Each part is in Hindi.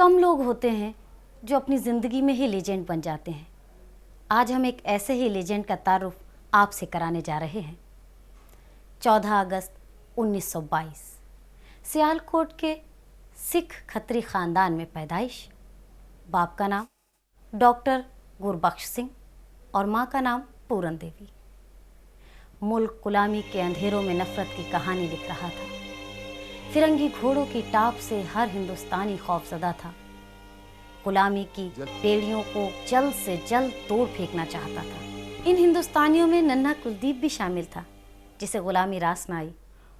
कम लोग होते हैं जो अपनी ज़िंदगी में ही लेजेंड बन जाते हैं। आज हम एक ऐसे ही लेजेंड का तारुफ आपसे कराने जा रहे हैं। 14 अगस्त 1922 सियालकोट के सिख खत्री ख़ानदान में पैदाइश। बाप का नाम डॉक्टर गुरबख्श सिंह और माँ का नाम पूरन देवी। मुल्क गुलामी के अंधेरों में नफ़रत की कहानी लिख रहा था। फिरंगी घोड़ों की टाप से हर हिंदुस्तानी खौफज़दा था। गुलामी की बेड़ियों को जल्द से जल्द तोड़ फेंकना चाहता था। इन हिंदुस्तानियों में नन्हा कुलदीप भी शामिल था, जिसे गुलामी रास न आई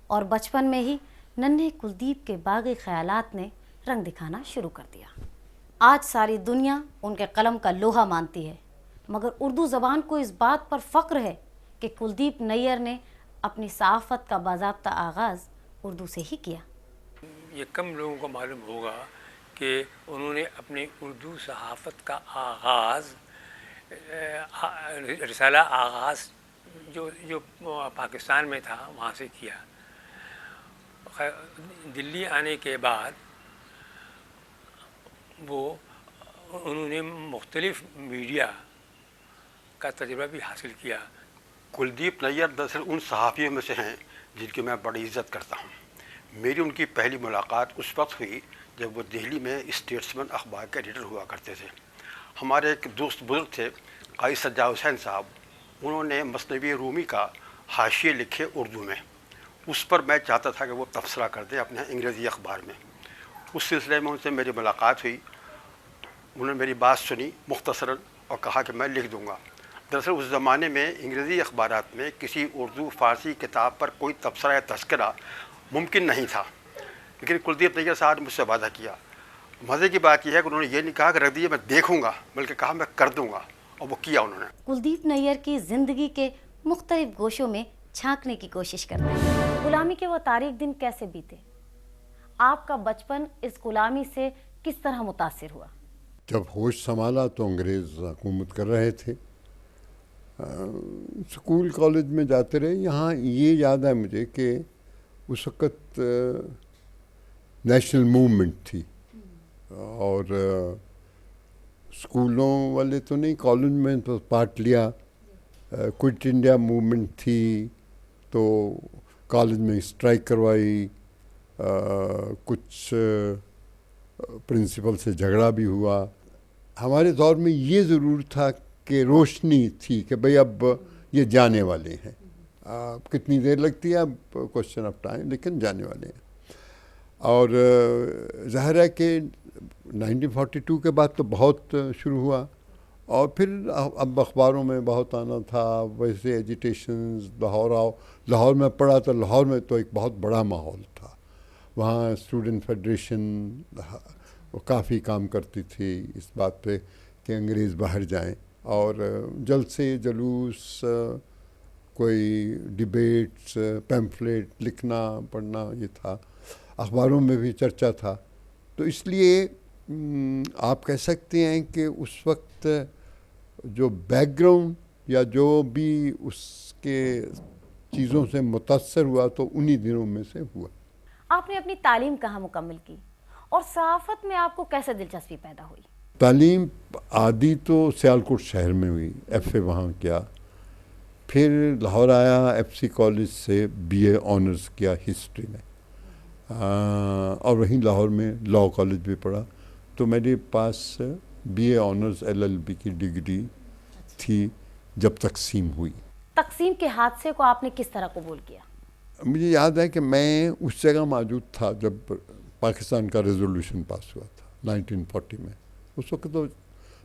और बचपन में ही नन्हे कुलदीप के बागी ख्यालात ने रंग दिखाना शुरू कर दिया। आज सारी दुनिया उनके कलम का लोहा मानती है, मगर उर्दू ज़बान को इस बात पर फ़ख्र है कि कुलदीप नैयर ने अपनी सहाफ़त का बाज़ाब्ता आगाज़ उर्दू से ही किया। ये कम लोगों को मालूम होगा कि उन्होंने अपनी उर्दू सहाफ़त का आगाज़ रिसाला आगाज़ जो पाकिस्तान में था वहाँ से किया। दिल्ली आने के बाद उन्होंने मुख्तलिफ़ मीडिया का तजुर्बा भी हासिल किया। कुलदीप नैयर दरअसल उन सहाफ़ियों में से हैं जिनकी मैं बड़ी इज़्ज़त करता हूँ। मेरी उनकी पहली मुलाकात उस वक्त हुई जब वो दिल्ली में स्टेट्समैन अखबार के एडिटर हुआ करते थे। हमारे एक दोस्त बुजुर्ग थे काजी सज्जा हुसैन साहब, उन्होंने मसनवी रूमी का हाशिए लिखे उर्दू में। उस पर मैं चाहता था कि वो तबसरा कर दें अपने अंग्रेज़ी अखबार में। उस सिलसिले में उनसे मेरी मुलाकात हुई। उन्होंने मेरी बात सुनी मुख्तसरन और कहा कि मैं लिख दूँगा। दरअसल उस ज़माने में अंग्रेज़ी अखबारात में किसी उर्दू फ़ारसी किताब पर कोई तबसरा या तज़किरा मुमकिन नहीं था, लेकिन कुलदीप नैयर साहब ने मुझसे वादा किया। मज़े की बात यह है कि उन्होंने ये नहीं कहा कि रख दीजिए मैं देखूँगा, बल्कि कहा मैं कर दूँगा, और वो किया उन्होंने। कुलदीप नैयर की ज़िंदगी के मुख्तलिफ गोशों में झांकने की कोशिश करते हैं। गुलामी के वो तारीख दिन कैसे बीते? आपका बचपन इस गुलामी से किस तरह मुतासिर हुआ? जब होश संभाला तो अंग्रेज़ हुकूमत कर रहे थे। स्कूल कॉलेज में जाते रहे। यहाँ ये याद है मुझे कि उस वक़्त नेशनल मूवमेंट थी और स्कूलों वाले तो नहीं, कॉलेज में तो पार्ट लिया। क्विट इंडिया मूवमेंट थी तो कॉलेज में स्ट्राइक करवाई। कुछ प्रिंसिपल से झगड़ा भी हुआ। हमारे दौर में ये ज़रूर था कि रोशनी थी कि भाई अब ये जाने वाले हैं। कितनी देर लगती है अब क्वेश्चन ऑफ टाइम, लेकिन जाने वाले हैं। और ज़ाहिर है कि 1942 के बाद तो बहुत शुरू हुआ और फिर अब अखबारों में बहुत आना था। वैसे एजिटेशंस, लाहौर आओ, लाहौर में पढ़ा तो लाहौर में तो एक बहुत बड़ा माहौल था। वहाँ स्टूडेंट फेडरेशन वो काफ़ी काम करती थी इस बात पे कि अंग्रेज़ बाहर जाएं, और जल्द से जुलूस, कोई डिबेट्स, पैम्फलेट लिखना पढ़ना, ये था। अखबारों में भी चर्चा था। तो इसलिए आप कह सकते हैं कि उस वक्त जो बैकग्राउंड या जो भी उसके चीज़ों से मुतासर हुआ तो उन्हीं दिनों में से हुआ। आपने अपनी तालीम कहाँ मुकम्मल की और सहाफ़त में आपको कैसे दिलचस्पी पैदा हुई? तालीम आदि तो सियालकोट शहर में हुई, एफ़ए वहाँ किया। फिर लाहौर आया, एफसी कॉलेज से बीए ऑनर्स किया हिस्ट्री में, और वहीं लाहौर में लॉ कॉलेज भी पढ़ा। तो मेरे पास बीए ऑनर्स एलएलबी की डिग्री थी जब तकसीम हुई। तकसीम के हादसे को आपने किस तरह कबूल किया? मुझे याद है कि मैं उस जगह मौजूद था जब पाकिस्तान का रेजोल्यूशन पास हुआ था 1940 में। उस वक्त तो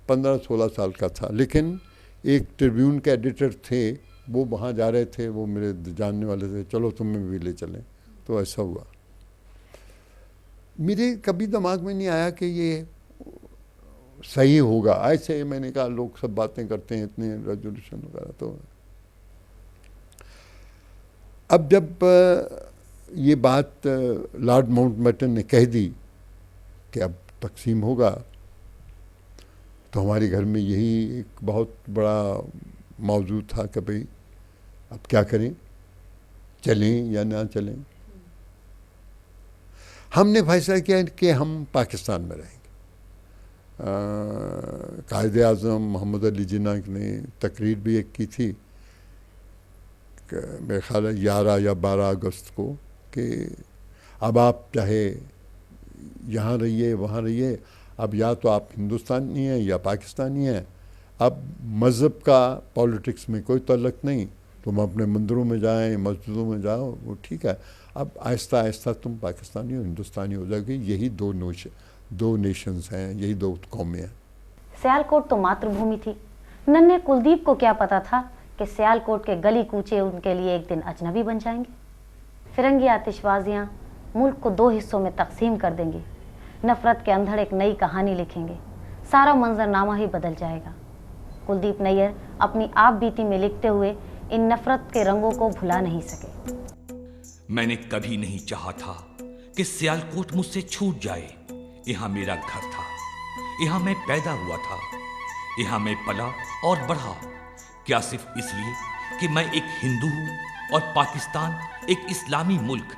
15-16 साल का था, लेकिन एक ट्रिब्यून के एडिटर थे, वो वहाँ जा रहे थे, वो मेरे जानने वाले थे, चलो तुम्हें भी ले चलें। तो ऐसा हुआ। मेरे कभी दिमाग में नहीं आया कि ये सही होगा। ऐसे मैंने कहा लोग सब बातें करते हैं, इतने रेजोल्यूशन वगैरह। तो अब जब ये बात लॉर्ड माउंटबेटन ने कह दी कि अब तकसीम होगा, तो हमारे घर में यही एक बहुत बड़ा मौजू था कि भाई अब क्या करें, चलें या ना चलें। हमने फैसला किया कि हम पाकिस्तान में रहेंगे। कायदे आज़म मोहम्मद अली जिन्ना ने तकरीर भी एक की थी, मेरे ख्याल है 11 या 12 अगस्त को, कि अब आप चाहे यहाँ रहिए वहाँ रहिए, अब या तो आप हिंदुस्तानी हैं या पाकिस्तानी हैं, अब मज़हब का पॉलिटिक्स में कोई तल्लुक़ नहीं, तुम अपने मंदिरों में जाएं, मस्जिदों में जाओ, वो ठीक है, अब आहिस्ता आहिस्ता तुम पाकिस्तानी और हिंदुस्तानी हो जाओगे। यही दो नेशंस हैं, यही दो कौमें हैं। सियालकोट तो मातृभूमि थी। नन्हे कुलदीप को क्या पता था कि सियालकोट के गली कूचे उनके लिए एक दिन अजनबी बन जाएंगे। फिरंगी आतिशबाजियाँ मुल्क को 2 हिस्सों में तकसीम कर देंगी। नफरत के अंधड़ एक नई कहानी लिखेंगे। सारा मंजरनामा ही बदल जाएगा। कुलदीप नैयर अपनी आप बीती में लिखते हुए इन नफरत के रंगों को भुला नहीं सके। मैंने कभी नहीं चाहा था कि सियालकोट मुझसे छूट जाए। यहाँ मेरा घर था, यहाँ मैं पैदा हुआ था, यहाँ मैं पला और बढ़ा। क्या सिर्फ इसलिए कि मैं एक हिंदू हूँ और पाकिस्तान एक इस्लामी मुल्क,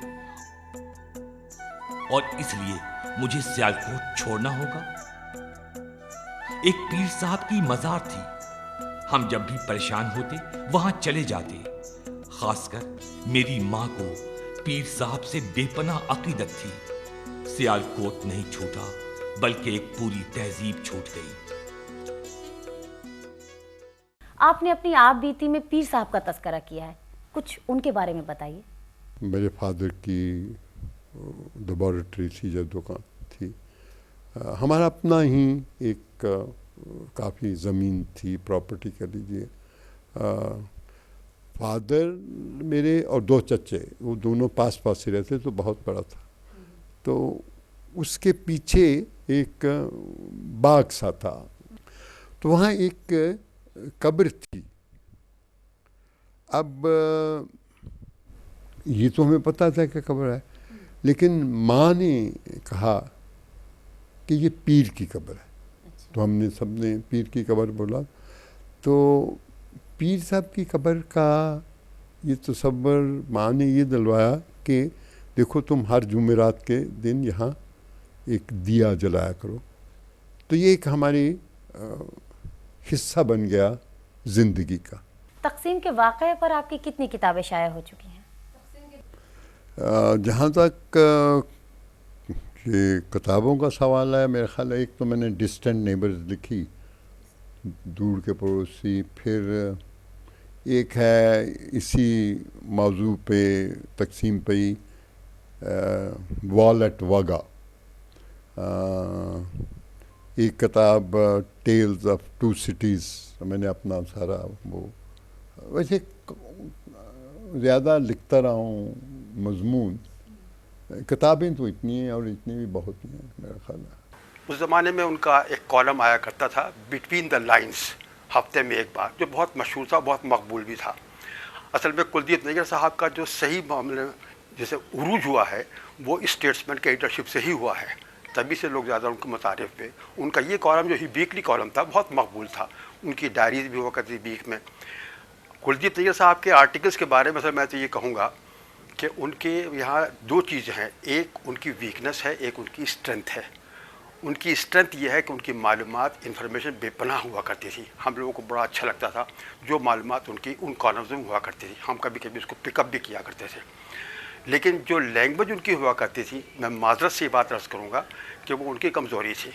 और इसलिए मुझे सियालकोट छोड़ना होगा? एक पीर साहब की मजार थी, हम जब भी परेशान होते वहां चले जाते। खासकर मेरी मां को पीर साहब से बेपनाह अकीदत थी। सियालकोट नहीं छूटा, बल्कि एक पूरी तहजीब छूट गई। आपने अपनी आप बीती में पीर साहब का तस्करा किया है, कुछ उनके बारे में बताइए। मेरे फादर की लेबॉरेटरी थी, जब दुकान थी, हमारा अपना ही एक काफ़ी ज़मीन थी, प्रॉपर्टी कह लीजिए। फादर मेरे और 2 चच्चे, वो दोनों पास पास ही रहते, तो बहुत बड़ा था। तो उसके पीछे एक बाग सा था, तो वहाँ एक कब्र थी। अब ये तो हमें पता था कि कब्र है, लेकिन माँ ने कहा कि ये पीर की कब्र है। तो हमने सबने पीर की कब्र बोला। तो पीर साहब की कब्र का ये तसव्वुर माँ ने ये दिलवाया कि देखो तुम हर जुमेरात के दिन यहाँ एक दिया जलाया करो। तो ये एक हमारी हिस्सा बन गया ज़िंदगी का। तकसीम के वाक़ये पर आपकी कितनी किताबें शाया हो चुकी हैं? जहाँ तक ये किताबों का सवाल है, मेरे ख्याल है एक तो मैंने डिस्टेंट नेबर्स लिखी, दूर के पड़ोसी, फिर एक है इसी मौजू पे तकसीम पे ही वॉल एट वागा, एक किताब टेल्स ऑफ 2 सिटीज़, मैंने अपना सारा वो, वैसे ज़्यादा लिखता रहा हूँ मजमून। किताबें तो इतनी हैं और इतनी भी बहुत हैं मेरा ख्याल है। उस ज़माने में उनका एक कॉलम आया करता था, बिटवीन द लाइन्स, हफ्ते में एक बार, जो बहुत मशहूर था, बहुत मकबूल भी था। असल में कुलदीप नैयर साहब का जो सही मामले जैसे उरूज हुआ है, वो स्टेट्समैन के एडिटरशिप से ही हुआ है, तभी से लोग ज़्यादा उनको मुतारिफ पे। उनका ये कॉलम जो ही वीकली कॉलम था, बहुत मकबूल था। उनकी डायरीज भी हुआ करती वीक में। कुलदीप नैयर साहब के आर्टिकल्स के बारे में सर मैं तो ये कहूँगा कि उनके यहाँ 2 चीज़ें हैं, एक उनकी वीकनेस है, एक उनकी स्ट्रेंथ है। उनकी स्ट्रेंथ ये है कि उनकी मालूमात इन्फॉर्मेशन बेपनाह हुआ करती थी। हम लोगों को बड़ा अच्छा लगता था जो मालूमात उनकी उन कॉलम्स में हुआ करती थी, हम कभी कभी उसको पिकअप भी किया करते थे। लेकिन जो लैंग्वेज उनकी हुआ करती थी, मैं माजरत से ये बात अर्ज़ करूँगा कि वो उनकी कमज़ोरी थी।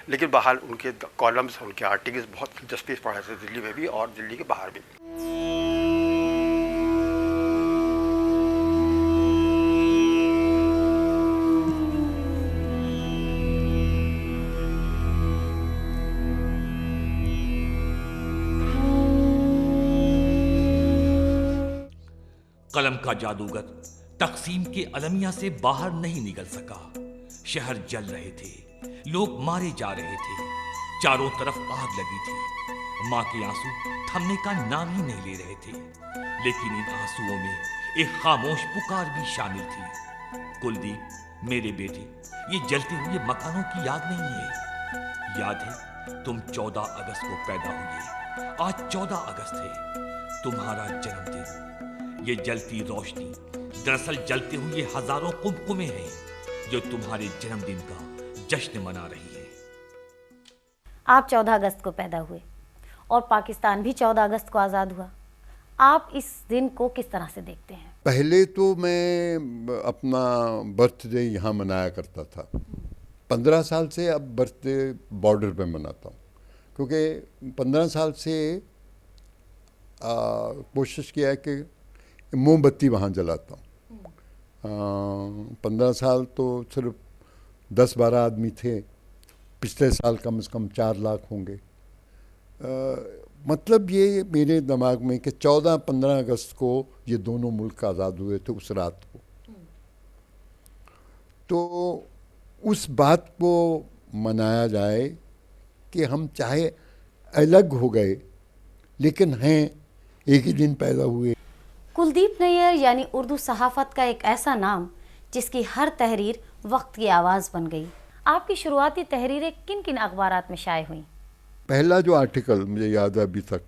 लेकिन बहरहाल उनके कॉलम्स, उनके आर्टिकल्स बहुत दिलचस्पी से पढ़े थे, दिल्ली में भी और दिल्ली के बाहर भी। कलम का जादूगर तकसीम के अलमिया से बाहर नहीं निकल सका। शहर जल रहे थे, लोग मारे जा रहे थे, चारों तरफ आग लगी थी। माँ के आंसू थमने का नाम ही नहीं ले रहे थे, लेकिन इन आंसुओं में एक खामोश पुकार भी शामिल थी। कुलदीप, मेरे बेटे, ये जलते हुए मकानों की याद नहीं है। याद है तुम 14 अगस्त को पैदा हुए। आज 14 अगस्त है, तुम्हारा जन्मदिन। ये जलती रोशनी दरअसल जलते हुए हजारों कुमकुमें हैं जो तुम्हारे जन्मदिन का जश्न मना रही है। आप 14 अगस्त को पैदा हुए और पाकिस्तान भी 14 अगस्त को आज़ाद हुआ। आप इस दिन को किस तरह से देखते हैं? पहले तो मैं अपना बर्थडे यहाँ मनाया करता था। 15 साल से अब बर्थडे बॉर्डर पे मनाता हूँ, क्योंकि 15 साल से कोशिश किया है कि मोमबत्ती वहाँ जलाता हूँ। 15 साल तो सिर्फ 10-12 आदमी थे, पिछले साल कम से कम 4 लाख होंगे। मतलब ये मेरे दिमाग में कि 14-15 अगस्त को ये दोनों मुल्क आज़ाद हुए थे उस रात को। तो उस बात को मनाया जाए कि हम चाहे अलग हो गए लेकिन हैं एक ही दिन पैदा हुए। कुलदीप नैयर यानी उर्दू सहाफ़त का एक ऐसा नाम जिसकी हर तहरीर वक्त की आवाज़ बन गई। आपकी शुरुआती तहरीरें किन किन अखबारात में शाये हुई? पहला जो आर्टिकल मुझे याद है अभी तक,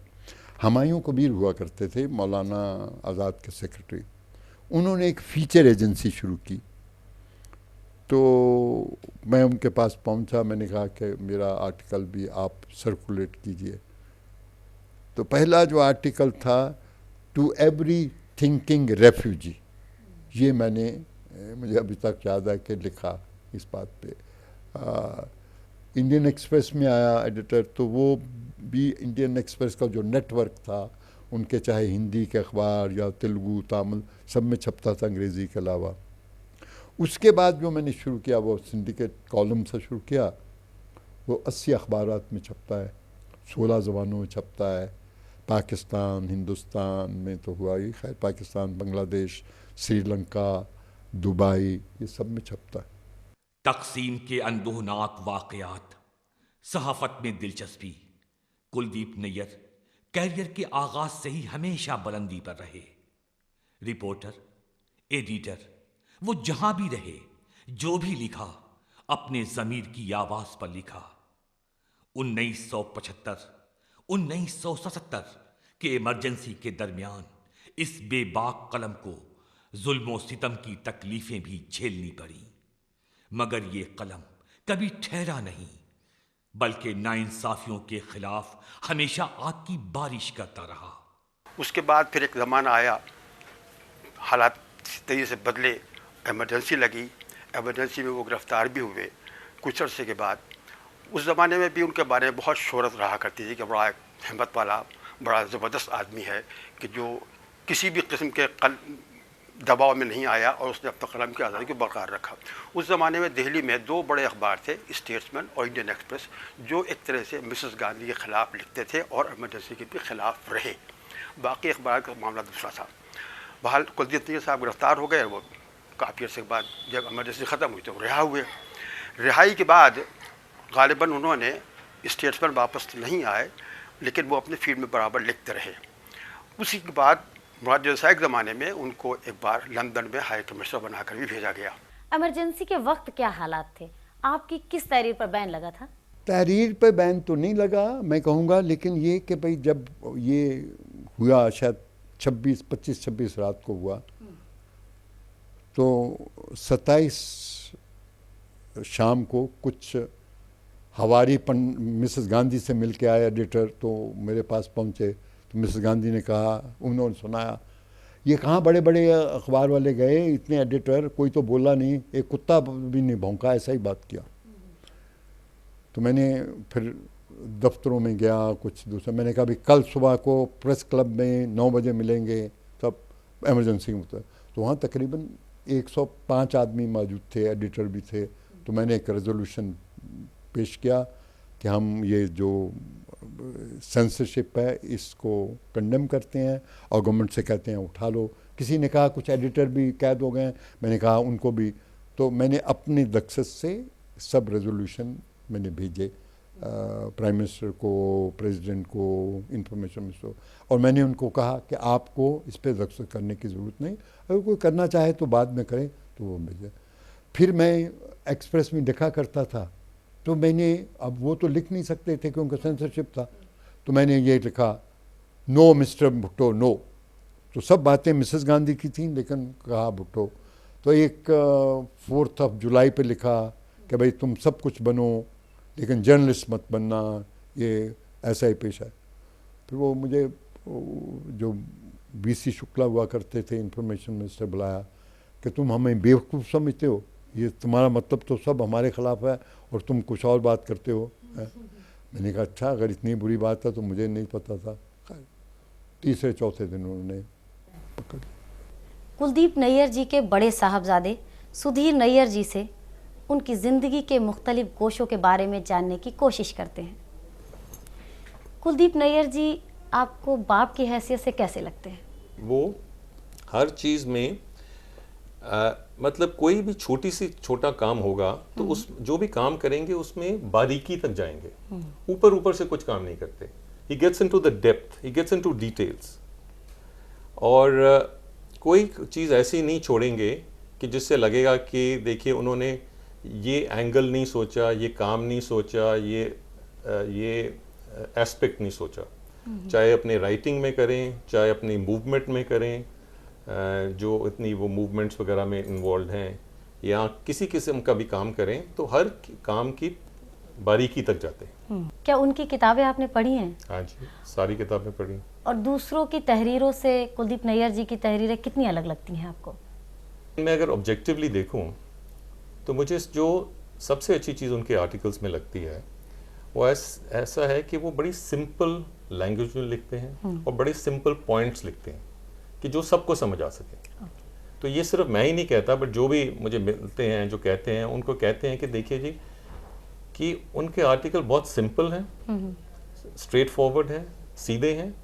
हुमायूं कबीर हुआ करते थे, मौलाना आज़ाद के सेक्रेटरी। उन्होंने एक फीचर एजेंसी शुरू की, तो मैं उनके पास पहुंचा, मैंने कहा कि मेरा आर्टिकल भी आप सर्कुलेट कीजिए। तो पहला जो आर्टिकल था, टू एवरी थिंकिंग रेफ्यूजी, ये मैंने, मुझे अभी तक याद है कि लिखा इस बात पे। इंडियन एक्सप्रेस में आया एडिटर, तो वो भी इंडियन एक्सप्रेस का जो नेटवर्क था, उनके चाहे हिंदी के अखबार या तेलुगु, तमिल, सब में छपता था अंग्रेज़ी के अलावा। उसके बाद जो मैंने शुरू किया वो सिंडिकेट कॉलम से शुरू किया। वो 80 अखबारात में छपता है, 16 ज़बानों में छपता है। पाकिस्तान, हिंदुस्तान में तो हुआ ही, खैर पाकिस्तान, बांग्लादेश, श्रीलंका, दुबई, ये सब में छपता है। तकसीम के अनदोहनाक वाक़यात, सहाफ़त में दिलचस्पी। कुलदीप नैयर कैरियर के आगाज से ही हमेशा बुलंदी पर रहे। रिपोर्टर, एडिटर, वो जहां भी रहे, जो भी लिखा, अपने ज़मीर की आवाज़ पर लिखा। 1975, 1977 के इमरजेंसी के दरमियान इस बेबाक कलम को जुल्म सितम की तकलीफें भी झेलनी पड़ी, मगर ये कलम कभी ठहरा नहीं, बल्कि नाइंसाफियों के खिलाफ हमेशा आग की बारिश करता रहा। उसके बाद फिर एक ज़माना आया, हालात तेज़ी से बदले, एमरजेंसी लगी, एमरजेंसी में वो गिरफ़्तार भी हुए कुछ अर्से के बाद। उस ज़माने में भी उनके बारे में बहुत शोहरत रहा करती थी कि बड़ा हिम्मत वाला, बड़ा ज़बरदस्त आदमी है, कि जो किसी भी किस्म के दबाव में नहीं आया और उसने अपना कलम की आज़ादी को बरकरार रखा। उस ज़माने में दिल्ली में 2 बड़े अखबार थे, स्टेट्समैन और इंडियन एक्सप्रेस, जो एक तरह से मिसेस गांधी के ख़िलाफ़ लिखते थे और एमरजेंसी के भी ख़िलाफ़ रहे। बाकी अखबार का मामला दूसरा था। बहरहाल कुलदीप नैयर साहब गिरफ़्तार हो गए। वो काफ़ी अर्से के बाद जब एमरजेंसी ख़त्म हुई तो रिहा हुए। रिहाई के बाद ग़ालिबन उन्होंने स्टेट्समैन वापस नहीं आए, लेकिन वो अपने फील्ड में बराबर लिखते रहे। उसी के बाद मुराद जलसा के ज़माने में उनको एक बार लंदन में हाई कमिश्नर बनाकर भी भेजा गया। इमरजेंसी के वक्त क्या हालात थे? आपकी किस तहरीर पर बैन लगा था? तहरीर पे बैन तो नहीं लगा मैं कहूँगा, लेकिन ये कि भाई जब ये हुआ, शायद 25-26 रात को हुआ, तो 27 शाम को कुछ हवारी मिसेस गांधी से मिल के आए एडिटर, तो मेरे पास पहुँचे। तो मिसेस गांधी ने कहा, उन्होंने सुनाया, ये कहाँ बड़े बड़े अखबार वाले गए, इतने एडिटर, कोई तो बोला नहीं, एक कुत्ता भी नहीं भौंका, ऐसा ही बात किया। तो मैंने फिर दफ्तरों में गया, कुछ दूसरा, मैंने कहा भी कल सुबह को प्रेस क्लब में 9 बजे मिलेंगे, सब एमरजेंसी में। तो वहाँ तकरीबन 105 आदमी मौजूद थे, एडिटर भी थे। तो मैंने एक रेजोल्यूशन पेश किया कि हम ये जो सेंसरशिप है इसको कंडेम करते हैं और गवर्नमेंट से कहते हैं उठा लो। किसी ने कहा कुछ एडिटर भी कैद हो गए हैं, मैंने कहा उनको भी। तो मैंने अपनी दक्षत से सब रेजोल्यूशन मैंने भेजे प्राइम मिनिस्टर को, प्रेसिडेंट को, इंफॉर्मेशन मिनिस्टर को, और मैंने उनको कहा कि आपको इस पर दक्षत करने की ज़रूरत नहीं, अगर कोई करना चाहे तो बाद में करें, तो वो भेजे। फिर मैं एक्सप्रेस में लिखा करता था, तो मैंने, अब वो तो लिख नहीं सकते थे क्योंकि सेंसरशिप था, तो मैंने ये लिखा, नो मिस्टर भुट्टो नो। तो सब बातें मिसेस गांधी की थी, लेकिन कहा भुट्टो। तो एक 4 जुलाई पे लिखा कि भाई तुम सब कुछ बनो, लेकिन जर्नलिस्ट मत बनना, ये ऐसा ही पेशा है। फिर वो मुझे जो BC शुक्ला हुआ करते थे इंफॉर्मेशन मिनिस्टर, बुलाया कि तुम हमें बेवकूफ़ समझते हो, ये तुम्हारा मतलब तो सब हमारे ख़िलाफ़ है और तुम कुछ और बात करते हो है? मैंने कहा अच्छा, अगर इतनी बुरी बात है तो मुझे नहीं पता था। खैर तीसरे चौथे दिन उन्होंने पकड़। कुलदीप नैयर जी के बड़े साहबजादे सुधीर नैयर जी से उनकी ज़िंदगी के मुख्तलिफ गोशों के बारे में जानने की कोशिश करते हैं। कुलदीप नैयर जी आपको बाप की हैसियत से कैसे लगते हैं? वो हर चीज़ में मतलब कोई भी छोटा काम होगा तो उस जो भी काम करेंगे उसमें बारीकी तक जाएंगे, ऊपर ऊपर से कुछ काम नहीं करते। He gets into the depth, he gets into details. और कोई चीज़ ऐसी नहीं छोड़ेंगे कि जिससे लगेगा कि देखिए उन्होंने ये एंगल नहीं सोचा, ये काम नहीं सोचा, ये एस्पेक्ट नहीं सोचा। चाहे अपने राइटिंग में करें, चाहे अपनी मूवमेंट में करें, जो इतनी वो मूवमेंट्स वगैरह में इन्वॉल्व हैं, या किसी किस्म का भी काम करें तो हर काम की बारीकी तक जाते हैं। क्या उनकी किताबें आपने पढ़ी हैं? हाँ जी, सारी किताबें पढ़ी। और दूसरों की तहरीरों से कुलदीप नैयर जी की तहरीरें कितनी अलग लगती हैं आपको? मैं अगर ऑब्जेक्टिवली देखूं तो मुझे जो सबसे अच्छी चीज़ उनके आर्टिकल्स में लगती है वो ऐसा है कि वो बड़ी सिंपल लैंग्वेज में लिखते हैं और बड़े सिंपल पॉइंट्स लिखते हैं कि जो सबको समझ आ सके। तो ये सिर्फ मैं ही नहीं कहता, बट जो भी मुझे मिलते हैं जो कहते हैं उनको कहते हैं कि देखिए जी कि उनके आर्टिकल बहुत सिंपल हैं, स्ट्रेट फॉरवर्ड हैं, सीधे हैं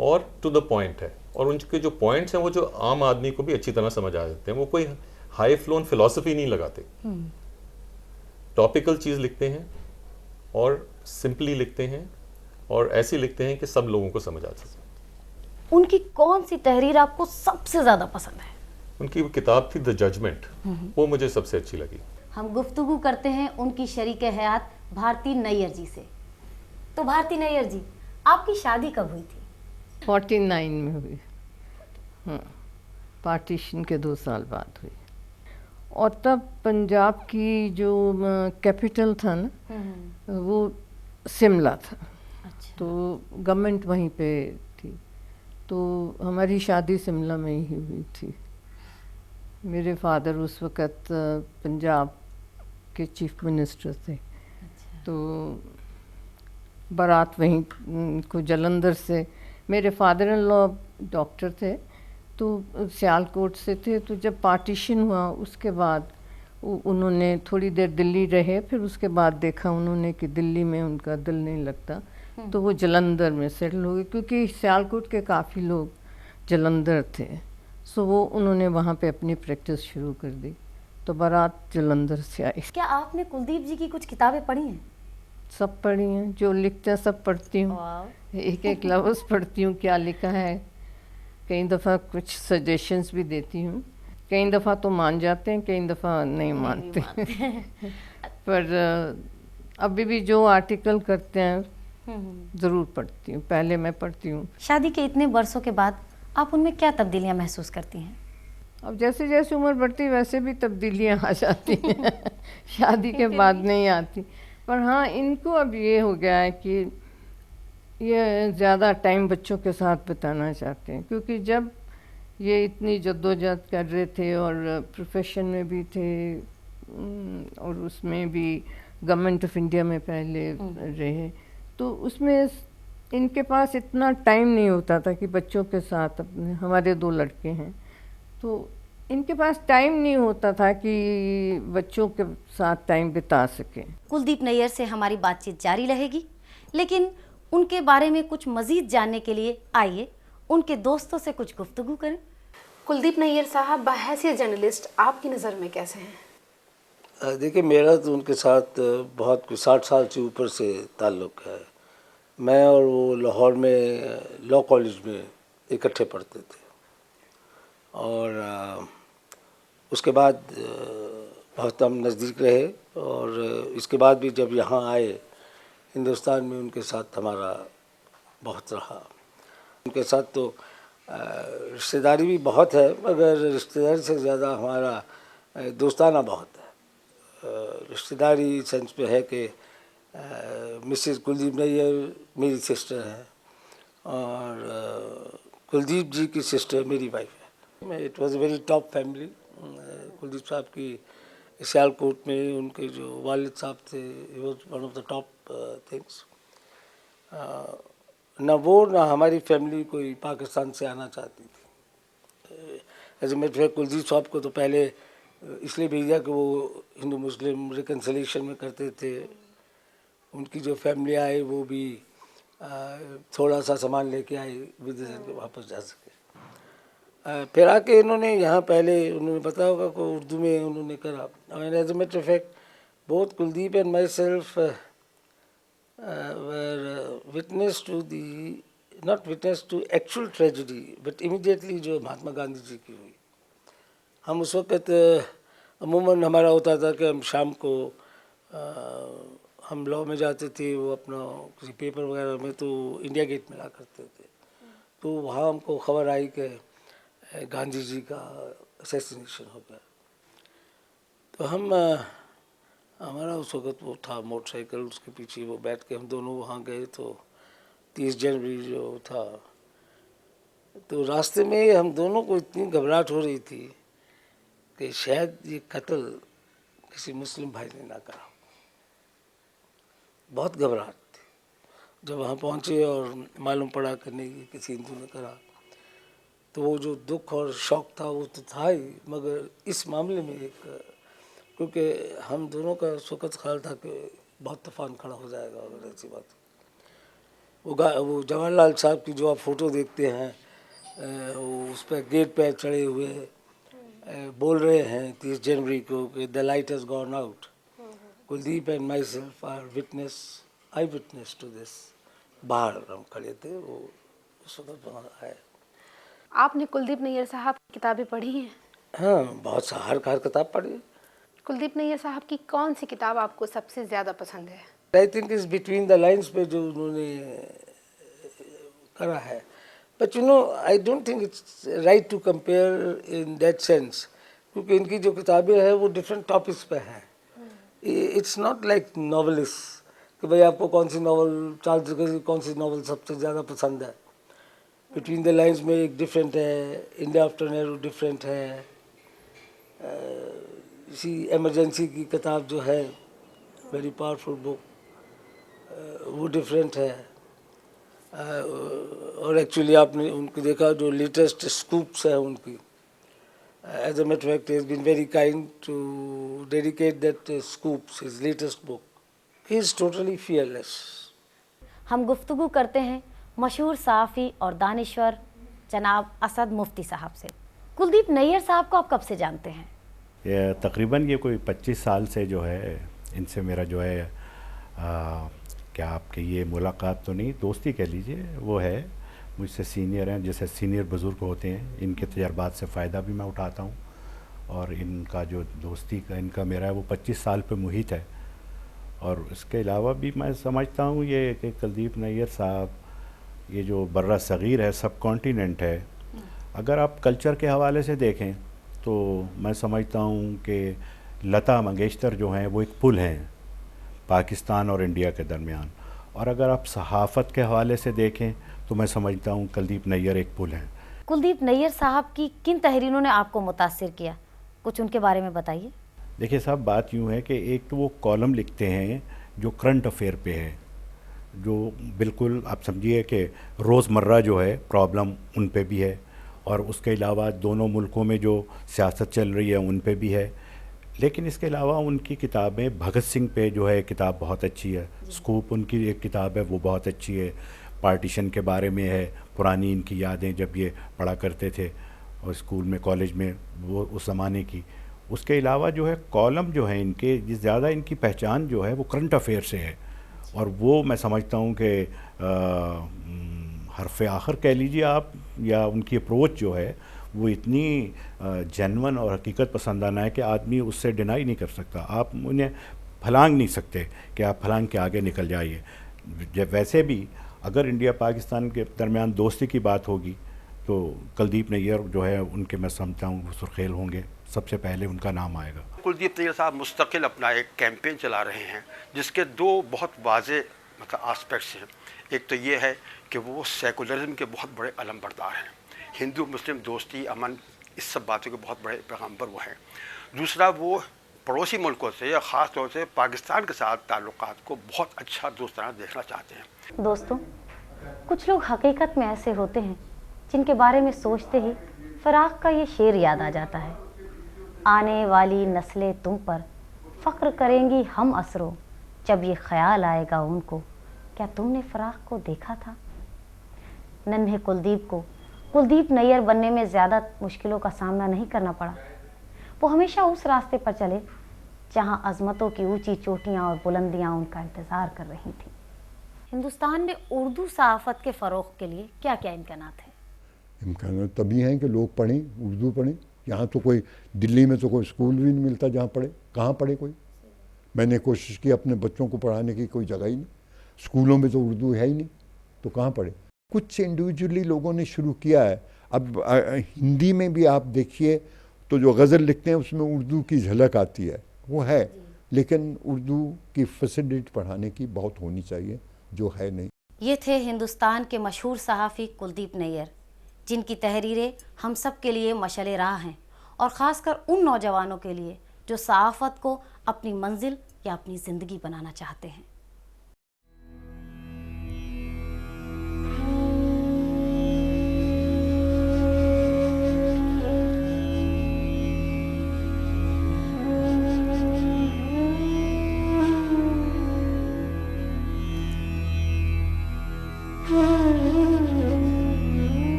और टू द पॉइंट है। और उनके जो पॉइंट्स हैं वो जो आम आदमी को भी अच्छी तरह समझ आ जाते हैं। वो कोई हाई फ्लोन फिलॉसफी नहीं लगाते, टॉपिकल चीज़ लिखते हैं और सिंपली लिखते हैं और ऐसे लिखते हैं कि सब लोगों को समझ आ सके। उनकी कौन सी तहरीर आपको सबसे ज़्यादा पसंद है? उनकी वो किताब थी द जजमेंट, वो मुझे सबसे अच्छी लगी। हम गुफ्तगू करते हैं उनकी शरीके हयात भारती नैयर जी से। तो भारती नैयर जी, आपकी शादी कब हुई थी? 49 में हुई। हाँ, पार्टीशन के 2 साल बाद हुई। और तब पंजाब की जो कैपिटल था ना वो शिमला था। अच्छा। तो गवर्नमेंट वहीं पे थी, तो हमारी शादी शिमला में ही हुई थी। मेरे फादर उस वक़्त पंजाब के चीफ मिनिस्टर थे। अच्छा। तो बारात वहीं को जलंधर से, मेरे फादर इन लॉ डॉक्टर थे तो सियालकोट से थे। तो जब पार्टीशन हुआ उसके बाद उन्होंने थोड़ी देर दिल्ली रहे, फिर उसके बाद देखा उन्होंने कि दिल्ली में उनका दिल नहीं लगता, तो वो जलंधर में सेटल हो गए, क्योंकि सियालकोट के काफ़ी लोग जलंधर थे। सो वो उन्होंने वहाँ पे अपनी प्रैक्टिस शुरू कर दी, तो बारात जलंधर से आई। क्या आपने कुलदीप जी की कुछ किताबें पढ़ी हैं? सब पढ़ी हैं, जो लिखते हैं सब पढ़ती हूँ। एक लफ्ज़ पढ़ती हूँ क्या लिखा है। कई दफ़ा कुछ सजेशंस भी देती हूँ, कई दफ़ा तो मान जाते हैं, कई दफ़ा नहीं मानते। पर अभी भी जो आर्टिकल करते हैं ज़रूर पढ़ती हूँ, पहले मैं पढ़ती हूँ। शादी के इतने वर्षों के बाद आप उनमें क्या तब्दीलियाँ महसूस करती हैं? अब जैसे जैसे उम्र बढ़ती वैसे भी तब्दीलियाँ आ जाती हैं। शादी के बाद नहीं आती। पर हाँ, इनको अब ये हो गया है कि ये ज़्यादा टाइम बच्चों के साथ बिताना चाहते हैं, क्योंकि जब ये इतनी जद्दोजहद कर रहे थे और प्रोफेशन में भी थे और उसमें भी गवर्नमेंट ऑफ इंडिया में पहले रहे, तो उसमें इनके पास इतना टाइम नहीं होता था कि बच्चों के साथ, अपने हमारे 2 लड़के हैं तो इनके पास टाइम नहीं होता था कि बच्चों के साथ टाइम बिता सकें। कुलदीप नैयर से हमारी बातचीत जारी रहेगी, लेकिन उनके बारे में कुछ मज़ीद जानने के लिए आइए उनके दोस्तों से कुछ गुफ्तगू करें। कुलदीप नैयर साहब बहैसियत जर्नलिस्ट आपकी नज़र में कैसे हैं? देखिए, मेरा तो उनके साथ बहुत 60 साल से ऊपर से ताल्लुक़ है। मैं और वो लाहौर में लॉ कॉलेज में इकट्ठे पढ़ते थे और उसके बाद बहुत हम नज़दीक रहे और इसके बाद भी जब यहाँ आए हिंदुस्तान में उनके साथ हमारा बहुत रहा। उनके साथ तो रिश्तेदारी भी बहुत है, मगर रिश्तेदारी से ज़्यादा हमारा दोस्ताना बहुत है। रिश्तेदारी सेंस पे है कि मिसेस कुलदीप नैयर मेरी सिस्टर है और कुलदीप जी की सिस्टर मेरी वाइफ है। It was a very top family. Kuldeep साहब की सियालकोट में उनके जो वालिद साहब थे, he was one of the top things. ना वो ना हमारी फैमिली कोई पाकिस्तान से आना चाहती थी। एज ए मेरे कुलदीप साहब को तो पहले इसलिए भेजा कि वो हिंदू मुस्लिम रिकन्सिलिएशन में करते थे। उनकी जो फैमिली आई वो भी थोड़ा सा सामान लेके आई विदेश के वापस जा सके। फिर आके इन्होंने यहाँ पहले उन्होंने पता होगा को उर्दू में उन्होंने करा। And as a matter of fact both Kuldeep and my self were witness to the not witness to actual tragedy but immediately जो महात्मा गांधी जी की हुई। हम उस वक़्त अमूमन हमारा होता था कि हम शाम को हम लॉ में जाते थे, वो अपना किसी पेपर वगैरह में तो इंडिया गेट मिला करते थे। तो वहाँ हमको खबर आई कि गांधी जी का असैसिनेशन हो गया। तो हम हमारा उस वक़्त वो था मोटरसाइकिल, उसके पीछे वो बैठ के हम दोनों वहाँ गए। तो 30 जनवरी जो था, तो रास्ते में हम दोनों को इतनी घबराहट हो रही थी कि शायद ये कत्ल किसी मुस्लिम भाई ने ना करा। बहुत घबराहट थी। जब वहाँ पहुँचे और मालूम पड़ा कि नहीं किसी हिंदू ने करा, तो वो जो दुख और शौक था वो तो था ही, मगर इस मामले में एक, क्योंकि हम दोनों का उस वक़्त ख्याल था कि बहुत तूफान खड़ा हो जाएगा अगर ऐसी बात। वो जवाहरलाल साहब की जो आप फ़ोटो देखते हैं, वो उस पर गेट पर चढ़े हुए बोल रहे हैं 30 जनवरी को कि the light has gone out. Kuldeep and my self are witness, I witness to this. बाहर हम खड़े थे, वो उस वक्त वहाँ आए। आपने कुलदीप नैयर साहब की किताबें पढ़ी हैं? हाँ, बहुत सा हर किताब पढ़ी है। कुलदीप नैयर साहब की कौन सी किताब आपको सबसे ज़्यादा पसंद है? I think is between the lines पे जो उन्होंने करा है। But you know I don't think it's right to compare in that sense, क्योंकि इनकी जो किताबें हैं वो डिफरेंट टॉपिक्स पे हैं। इट्स नॉट लाइक नॉवलिस्ट कि भाई आपको कौन सी नॉवल, चार्ल्स डिकेंस की कौन सी नॉवल सबसे ज़्यादा पसंद है। बिटवीन द लाइन्स में एक डिफरेंट है, इंडिया आफ्टर नेहरू डिफरेंट है, इसी एमरजेंसी की किताब जो है वेरी पावरफुल बुक, वो डिफरेंट है। और एक्चुअली आपने उनको देखा जो लेटेस्ट स्कूप्स है उनकी, as a matter of fact, he has been very kind to dedicate that Scoops, his latest book. He is totally fearless. हम गुफ्तगू करते हैं मशहूर सहाफ़ी और दानिश्वर जनाब असद मुफ्ती साहब से। कुलदीप नैयर साहब को आप कब से जानते हैं? ये तकरीबन ये कोई 25 साल से जो है इनसे मेरा जो है क्या आपके ये मुलाकात तो नहीं, दोस्ती कह लीजिए, वो है। मुझसे सीनियर हैं, जैसे सीनियर बुज़ुर्ग होते हैं, इनके तजर्बात से फ़ायदा भी मैं उठाता हूँ। और इनका जो दोस्ती का इनका मेरा है वो 25 साल पे मुहित है। और इसके अलावा भी मैं समझता हूँ ये कि कुलदीप नैयर साहब, ये जो बर्रा सग़ीर है, सब कॉन्टिनेंट है, अगर आप कल्चर के हवाले से देखें तो मैं समझता हूँ कि लता मंगेशकर जो हैं वो एक पुल हैं पाकिस्तान और इंडिया के दरमियान। और अगर आप सहाफ़त के हवाले से देखें तो मैं समझता हूँ कुलदीप नैयर एक पुल हैं। कुलदीप नैयर साहब की किन तहरीरों ने आपको मुतासिर किया, कुछ उनके बारे में बताइए। देखिए साहब, बात यूँ है कि एक तो वो कॉलम लिखते हैं जो करंट अफेयर पे है, जो बिल्कुल आप समझिए कि रोज़मर्रा जो है प्रॉब्लम उन पे भी है, और उसके अलावा दोनों मुल्कों में जो सियासत चल रही है उन पे भी है। लेकिन इसके अलावा उनकी किताबें, भगत सिंह पे जो है किताब बहुत अच्छी है, स्कूप उनकी एक किताब है वो बहुत अच्छी है, पार्टीशन के बारे में है, पुरानी इनकी यादें जब ये पढ़ा करते थे और स्कूल में कॉलेज में, वो उस ज़माने की। उसके अलावा जो है कॉलम जो है इनके, ज़्यादा इनकी पहचान जो है वो करंट अफेयर से है। और वो मैं समझता हूँ कि हरफ आखिर कह लीजिए आप, या उनकी अप्रोच जो है वो इतनी जेन्युइन और हकीकत पसंदाना है कि आदमी उससे डिनाई नहीं कर सकता। आप उन्हें फलांग नहीं सकते कि आप फलांग के आगे निकल जाइए। जब वैसे भी अगर इंडिया पाकिस्तान के दरमियान दोस्ती की बात होगी तो कुलदीप नैयर जो है उनके मैं समझता हूँ वो सुर्खेल होंगे, सबसे पहले उनका नाम आएगा। कुलदीप नैयर साहब मुस्तकिल अपना एक कैंपेन चला रहे हैं जिसके दो बहुत वाज़े मतलब आस्पेक्ट्स हैं। एक तो ये है कि वो सेकुलरिज्म के बहुत बड़े अलमबरदार हैं, हिंदू मुस्लिम दोस्ती अमन इस सब बातों के बहुत बड़े पैगंबर वो हैं। दूसरा, वो पड़ोसी मुल्कों से या ख़ास तौर से पाकिस्तान के साथ ताल्लुकात को बहुत अच्छा दोस्ताना देखना चाहते हैं। दोस्तों, कुछ लोग हकीकत में ऐसे होते हैं जिनके बारे में सोचते ही फराक का ये शेर याद आ जाता है। आने वाली नस्लें तुम पर फ़ख्र करेंगी हम असरों, जब ये ख्याल आएगा उनको, क्या तुमने फराक को देखा था। नन्हे कुलदीप को कुलदीप नैयर बनने में ज़्यादा मुश्किलों का सामना नहीं करना पड़ा। वो हमेशा उस रास्ते पर चले जहाँ अज़मतों की ऊंची चोटियाँ और बुलंदियाँ उनका इंतज़ार कर रही थी। हिंदुस्तान में उर्दू सहाफ़त के फ़रोग़ के लिए क्या क्या इम्कानात हैं? इम्कान तभी हैं कि लोग पढ़ें, उर्दू पढ़ें। यहाँ तो कोई दिल्ली में तो कोई स्कूल भी नहीं मिलता जहाँ पढ़े, कहाँ पढ़े कोई। मैंने कोशिश की अपने बच्चों को पढ़ाने की, कोई जगह ही नहीं, स्कूलों में तो उर्दू है ही नहीं, तो कहाँ पढ़े। कुछ इंडिविजुअली लोगों ने शुरू किया है। अब हिंदी में भी आप देखिए तो जो गज़ल लिखते हैं उसमें उर्दू की झलक आती है, वो है, लेकिन उर्दू की फैसिलिटी पढ़ाने की बहुत होनी चाहिए, जो है नहीं। ये थे हिंदुस्तान के मशहूर सहाफ़ी कुलदीप नैयर, जिनकी तहरीरें हम सब के लिए मशअल राह हैं, और ख़ासकर उन नौजवानों के लिए जो सहाफ़त को अपनी मंजिल या अपनी ज़िंदगी बनाना चाहते हैं।